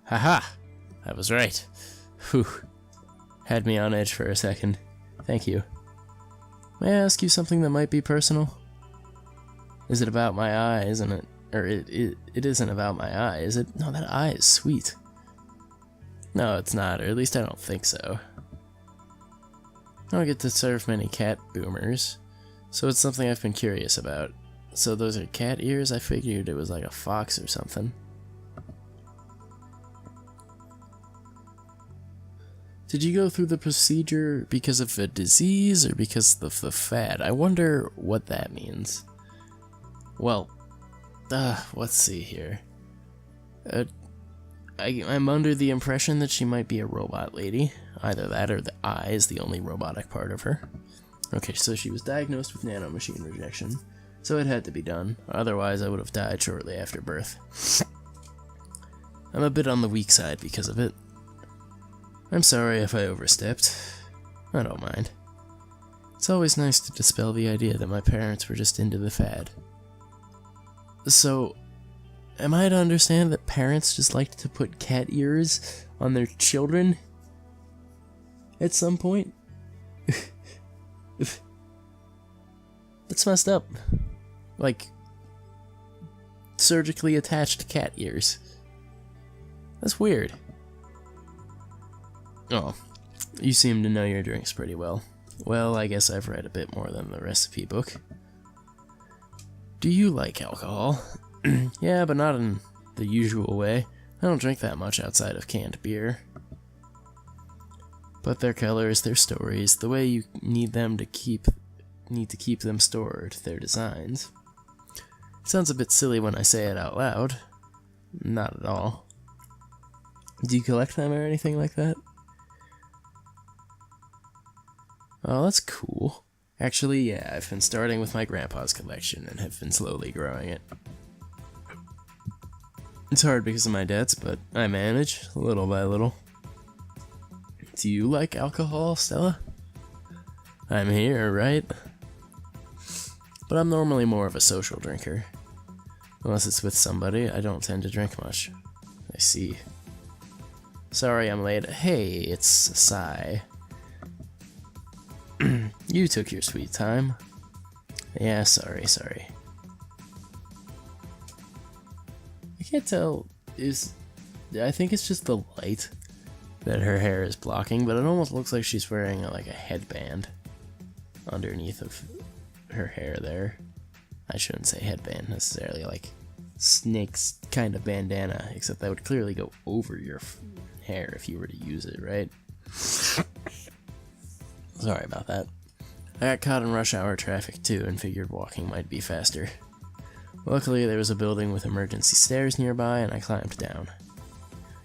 Haha! I was right. Whew. Had me on edge for a second. Thank you. May I ask you something that might be personal? Is it about my eye, isn't it? Or it isn't about my eye, is it? No, that eye is sweet. No, it's not, or at least I don't think so. I don't get to serve many cat boomers, so it's something I've been curious about. So those are cat ears? I figured it was like a fox or something. Did you go through the procedure because of a disease or because of the fad? I wonder what that means. Well, let's see here. I'm under the impression that she might be a robot lady. Either that or the eye is the only robotic part of her. Okay, so she was diagnosed with nanomachine rejection, so it had to be done. Otherwise, I would have died shortly after birth. I'm a bit on the weak side because of it. I'm sorry if I overstepped. I don't mind. It's always nice to dispel the idea that my parents were just into the fad. So, am I to understand that parents just like to put cat ears on their children? At some point? That's messed up. Like, surgically attached cat ears. That's weird. Oh, you seem to know your drinks pretty well. Well, I guess I've read a bit more than the recipe book. Do you like alcohol? Yeah, but not in the usual way. I don't drink that much outside of canned beer. But their colors, their stories, the way you need to keep them stored, their designs. It sounds a bit silly when I say it out loud. Not at all. Do you collect them or anything like that? Oh, that's cool. Actually, yeah, I've been starting with my grandpa's collection and have been slowly growing it. It's hard because of my debts, but I manage, little by little. Do you like alcohol, Stella? I'm here, right? But I'm normally more of a social drinker. Unless it's with somebody, I don't tend to drink much. I see. Sorry I'm late. Hey, it's Sai. You took your sweet time. Yeah, sorry. I can't tell, I think it's just the light that her hair is blocking, but it almost looks like she's wearing like a headband underneath of her hair there. I shouldn't say headband necessarily, like snake's kind of bandana, except that would clearly go over your hair if you were to use it, right? Sorry about that. I got caught in rush hour traffic too and figured walking might be faster. Luckily there was a building with emergency stairs nearby and I climbed down.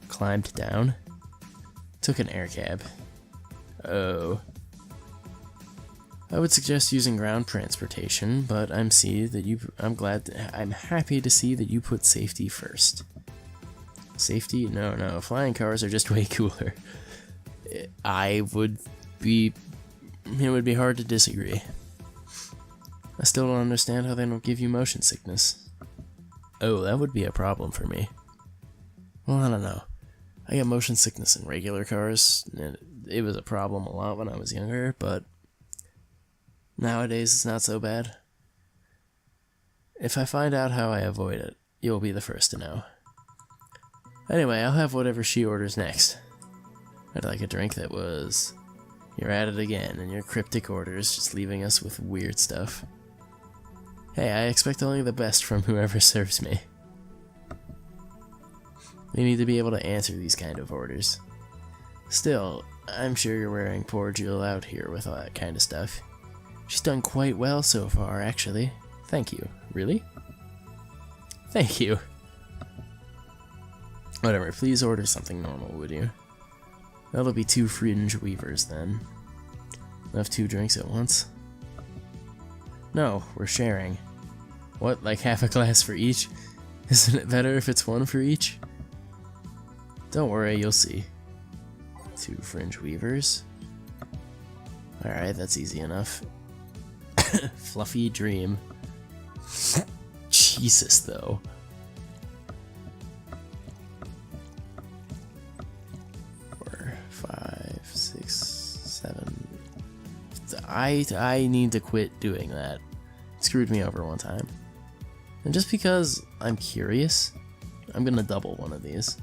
Climbed down? Took an air cab. Oh. I would suggest using ground transportation, but I'm happy to see that you put safety first. Safety? No, flying cars are just way cooler. It would be hard to disagree. I still don't understand how they don't give you motion sickness. Oh, that would be a problem for me. Well, I don't know. I get motion sickness in regular cars, and it was a problem a lot when I was younger, but nowadays it's not so bad. If I find out how I avoid it, you'll be the first to know. Anyway, I'll have whatever she orders next. I'd like a drink that was... You're at it again, and your cryptic orders just leaving us with weird stuff. Hey, I expect only the best from whoever serves me. You need to be able to answer these kind of orders. Still, I'm sure you're wearing poor Jill out here with all that kind of stuff. She's done quite well so far, actually. Thank you. Really? Thank you. Whatever, please order something normal, would you? That'll be 2 fringe weavers, then. I'll have 2 drinks at once. No, we're sharing. What, like half a glass for each? Isn't it better if it's 1 for each? Don't worry, you'll see. 2 fringe weavers. Alright, that's easy enough. Fluffy dream. Jesus, though. Four, 5, 6, 7. I need to quit doing that. It screwed me over one time. And just because I'm curious, I'm gonna double one of these.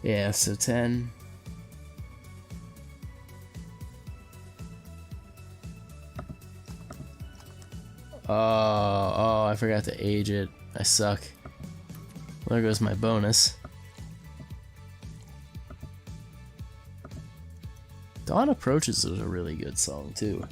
Yeah, so 10. Oh, I forgot to age it. I suck. Well, there goes my bonus. Dawn Approaches is a really good song, too.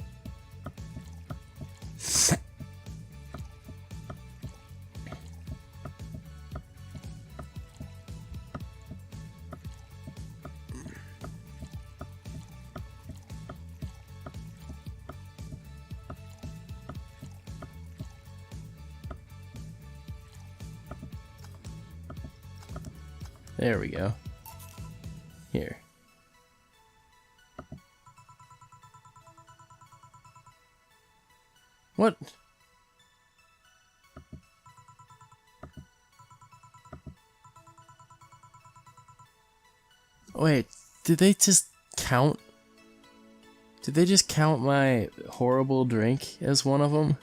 There we go. Here. What? Wait, did they just count? Did they just count my horrible drink as one of them?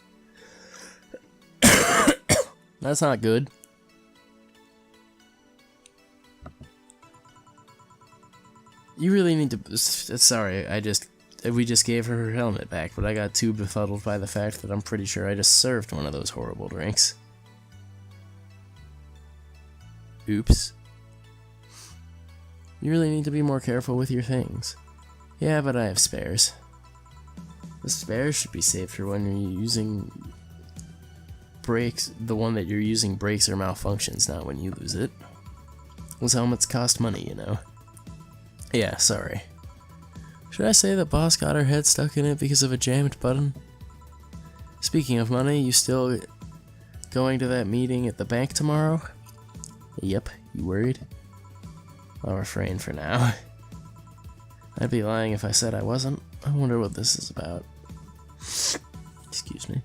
That's not good. You really need to. Sorry, we just gave her her helmet back, but I got too befuddled by the fact that I'm pretty sure I just served one of those horrible drinks. Oops. You really need to be more careful with your things. Yeah, but I have spares. The spares should be saved for when you're using brakes. The one that you're using breaks or malfunctions, not when you lose it. Those helmets cost money, you know. Yeah, sorry. Should I say that Boss got her head stuck in it because of a jammed button? Speaking of money, you still going to that meeting at the bank tomorrow? Yep, you worried? I'll refrain for now. I'd be lying if I said I wasn't. I wonder what this is about. Excuse me.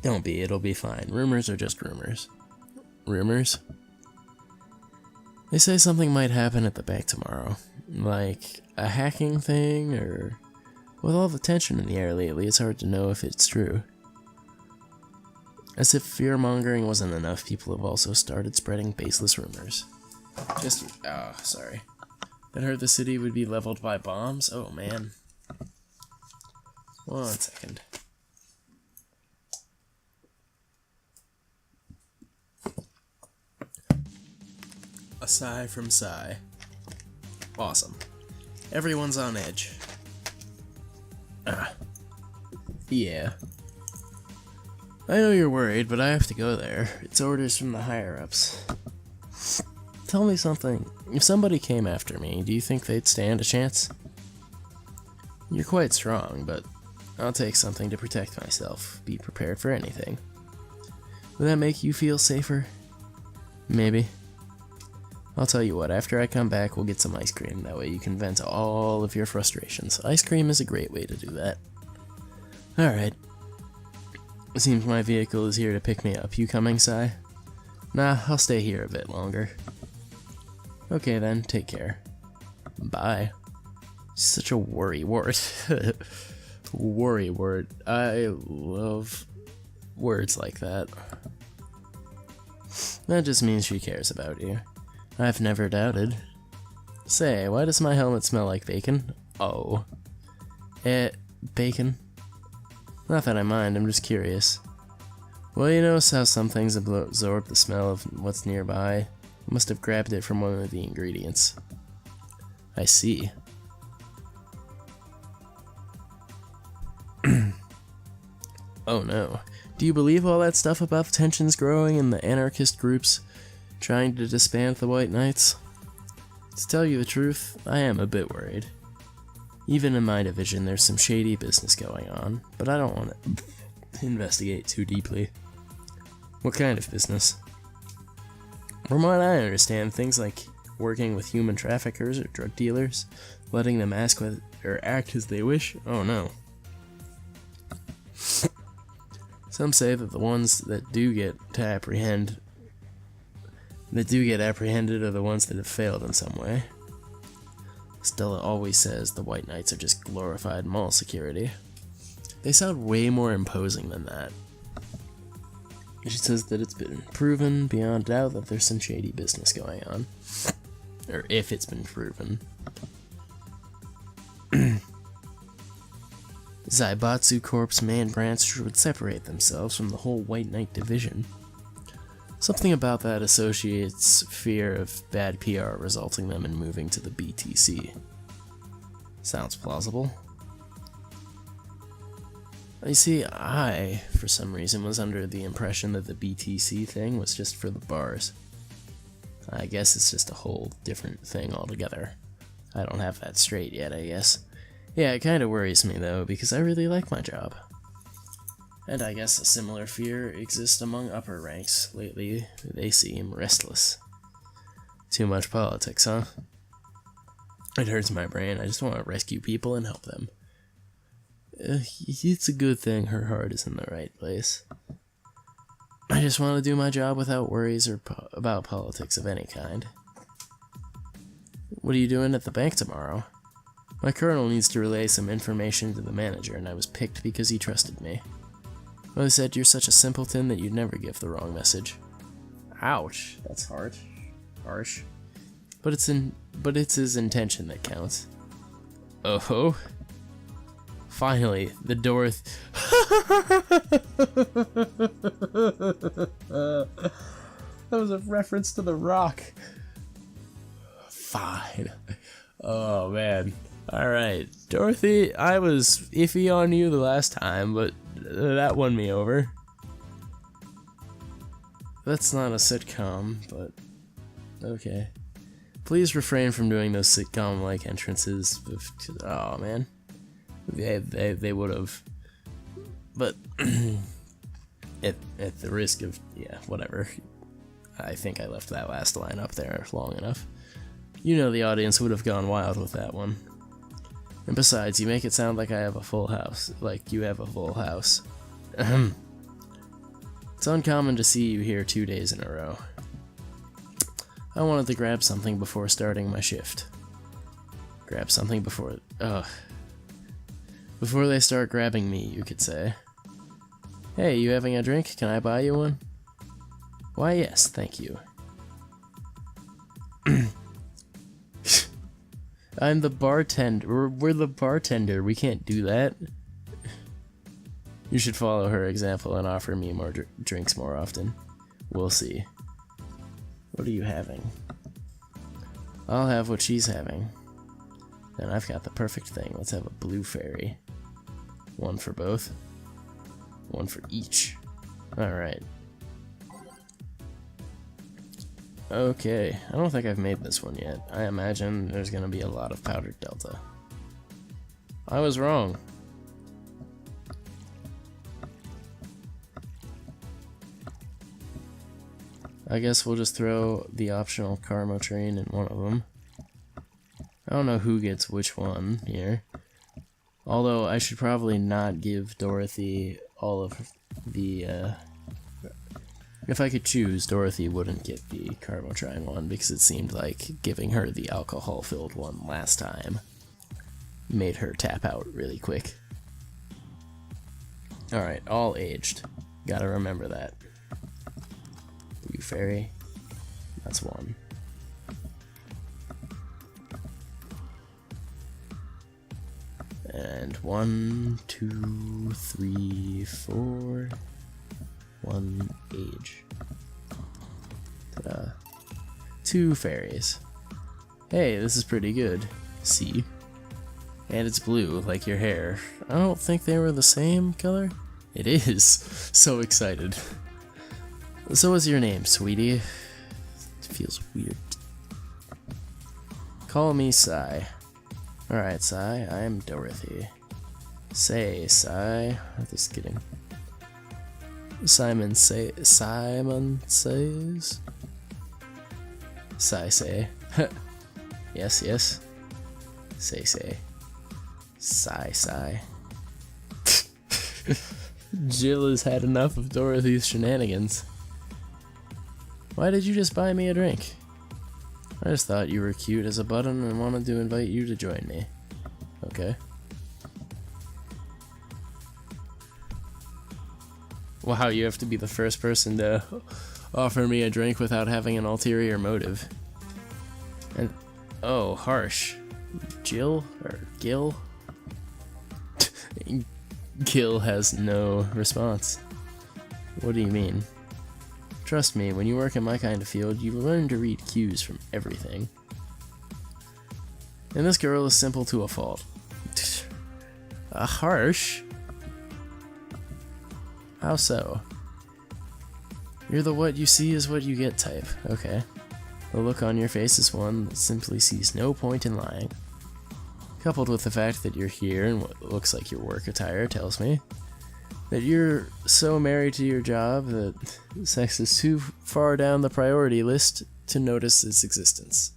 Don't be, it'll be fine. Rumors are just rumors. Rumors? They say something might happen at the bank tomorrow. Like a hacking thing, or... With all the tension in the air lately, it's hard to know if it's true. As if fear-mongering wasn't enough, people have also started spreading baseless rumors. Sorry. I heard the city would be leveled by bombs? Oh, man. 1 second. A sigh from Sai. Awesome. Everyone's on edge. Yeah. I know you're worried, but I have to go there. It's orders from the higher-ups. Tell me something. If somebody came after me, do you think they'd stand a chance? You're quite strong, but I'll take something to protect myself. Be prepared for anything. Would that make you feel safer? Maybe. I'll tell you what, after I come back, we'll get some ice cream. That way you can vent all of your frustrations. Ice cream is a great way to do that. Alright. It seems my vehicle is here to pick me up. You coming, Sai? Nah, I'll stay here a bit longer. Okay then, take care. Bye. Such a worry word. Worry word. I love words like that. That just means she cares about you. I've never doubted. Say, why does my helmet smell like bacon? Oh. Bacon? Not that I mind, I'm just curious. Well, you know how some things absorb the smell of what's nearby? I must have grabbed it from one of the ingredients. I see. Oh no. Do you believe all that stuff about the tensions growing in the anarchist groups trying to disband the White Knights? To tell you the truth, I am a bit worried. Even in my division, there's some shady business going on, but I don't want to investigate too deeply. What kind of business? From what I understand, things like working with human traffickers or drug dealers, letting them act as they wish. Oh no. Some say that the ones that do get apprehended are the ones that have failed in some way. Stella always says the White Knights are just glorified mall security. They sound way more imposing than that. She says that it's been proven beyond doubt that there's some shady business going on. Or if it's been proven. Zaibatsu Corp's main branch would separate themselves from the whole White Knight division. Something about that associates fear of bad PR resulting them in moving to the BTC. Sounds plausible. You see, I, for some reason, was under the impression that the BTC thing was just for the bars. I guess it's just a whole different thing altogether. I don't have that straight yet, I guess. Yeah, it kinda worries me though, because I really like my job. And I guess a similar fear exists among upper ranks. Lately, they seem restless. Too much politics, huh? It hurts my brain. I just want to rescue people and help them. It's a good thing her heart is in the right place. I just want to do my job without worries or about politics of any kind. What are you doing at the bank tomorrow? My colonel needs to relay some information to the manager, and I was picked because he trusted me. Well, he said you're such a simpleton that you'd never give the wrong message. Ouch, that's harsh. But it's his intention that counts. Oh. Finally, the Dorothy. That was a reference to The Rock. Fine. Oh man. Alright, Dorothy, I was iffy on you the last time, but that won me over. That's not a sitcom, but okay. Please refrain from doing those sitcom-like entrances. Oh man. They would have. But at the risk of, yeah, whatever. I think I left that last line up there long enough. You know the audience would have gone wild with that one. And besides, you make it sound like I have a full house. Like you have a full house. It's uncommon to see you here 2 days in a row. I wanted to grab something before starting my shift. Grab something before they start grabbing me, you could say. Hey, you having a drink? Can I buy you one? Why, yes, thank you. I'm the bartender. We're the bartender. We can't do that. You should follow her example and offer me more drinks more often. We'll see. What are you having? I'll have what she's having. Then I've got the perfect thing. Let's have a blue fairy. One for both. One for each. Alright. Okay, I don't think I've made this one yet. I imagine there's gonna be a lot of powdered delta. I was wrong. I guess we'll just throw the optional Karma train in one of them. I don't know who gets which one here. Although I should probably not give Dorothy all of the, if I could choose, Dorothy wouldn't get the Carmotrine one because it seemed like giving her the alcohol-filled one last time made her tap out really quick. Alright, all aged. Gotta remember that. Blue Fairy. That's one. And 1, 2, 3, 4. 1 age. Ta-da. 2 fairies. Hey, this is pretty good. See? And it's blue, like your hair. I don't think they were the same color. It is. So excited. So what's your name, sweetie? It feels weird. Call me Sai. Alright, Sai, I'm Dorothy. Sei-smic. Just kidding. Simon says. Sai-say. Yes, yes. Say. Sai. Jill has had enough of Dorothy's shenanigans. Why did you just buy me a drink? I just thought you were cute as a button and wanted to invite you to join me. Okay. Wow, you have to be the first person to offer me a drink without having an ulterior motive. And, oh, harsh. Jill? Or Gil? Gil has no response. What do you mean? Trust me, when you work in my kind of field, you learn to read cues from everything. And this girl is simple to a fault. Harsh? How so? You're the what you see is what you get type. Okay. The look on your face is one that simply sees no point in lying. Coupled with the fact that you're here and what looks like your work attire tells me that you're so married to your job that sex is too far down the priority list to notice its existence.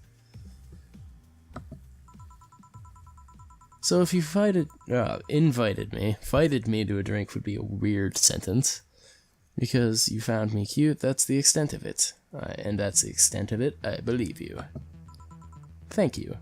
So if you invited me to a drink would be a weird sentence. Because you found me cute, that's the extent of it. And that's the extent of it, I believe you. Thank you.